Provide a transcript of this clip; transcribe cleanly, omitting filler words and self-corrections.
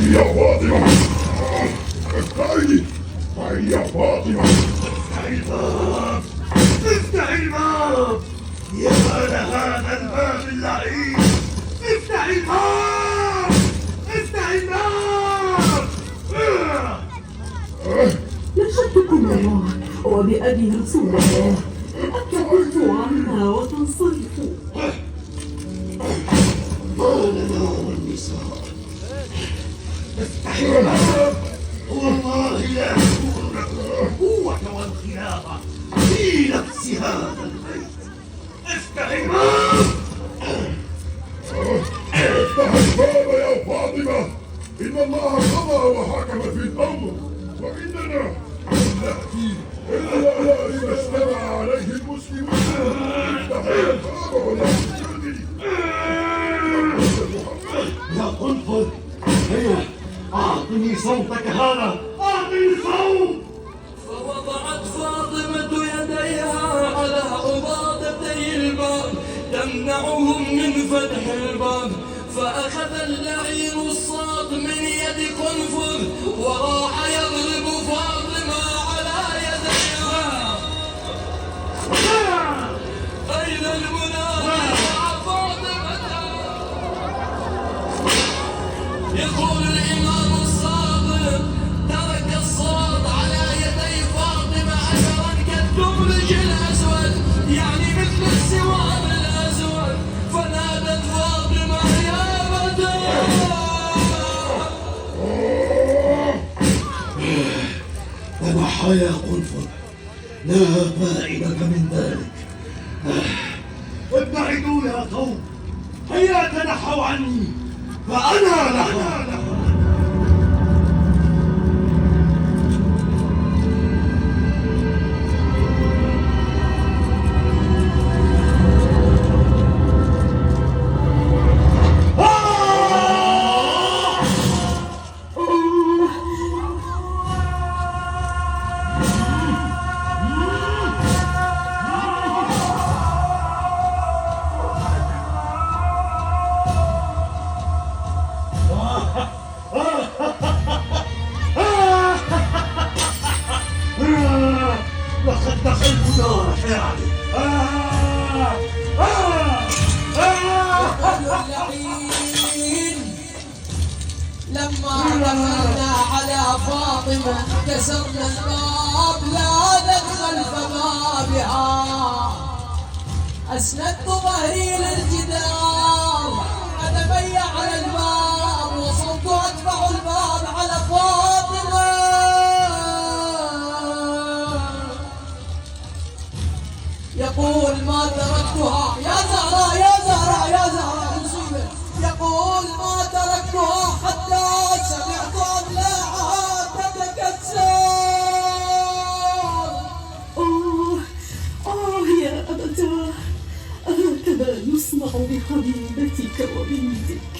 يا فاطمة، افتحي يا فاطمة. افتح الباب، افتح الباب يا ولد هذا الباب اللعين. افتح الباب، افتح الباب. نشهدكم الله وبأبي رسول الله أن تكفوا عنا وتنصرفوا. ما لنا والنساء. افتح الباب، والله لا تكون لكم القوة والخلافة في نفس هذا البيت. افتح الباب. افتح الباب يا فاطمة، إن الله قضى وحكم في الأمر، وإننا لن نأتي إلا لما اجتمع عليه المسلمون. افتح الباب ولا تجادل. يا قنفذ، هيا أعطني صوتك هذا، أعطني صوت. فوضعت فاطمة يديها على عبادتي الباب تمنعهم من فتح الباب، فأخذ اللعين الصاق من يد قنفذ وراح يضرب فاطمة على يديها. أين المنافق مع فاطمة؟ يقول الإمام الصادق ترك الصوت على يدي فاطمة أثرا كالدبلج الأسود، يعني مثل السواد الأسود، فنادت فاطمة يا بدر. تنحى يا قنفذ، لا فائدة من ذلك. ابتعدوا يا قوم، هيا تنحوا عني فأنا لهم. لقد دخلت نار فعلا. اللعين لما دخلنا على فاطمة كسرنا الباب لا ندخل بابها، أسندت ظهري للجدار أتبيع على الباب وصرت أدفع الباب على فاطمة. يقول ما تركتها يا زهراء يا زهراء يا زهراء مصيبة، يقول ما تركتها حتى سمعت أضلاعها تتكسر. يا أبتاه، هكذا يصنع بحبيبتك وبنتك.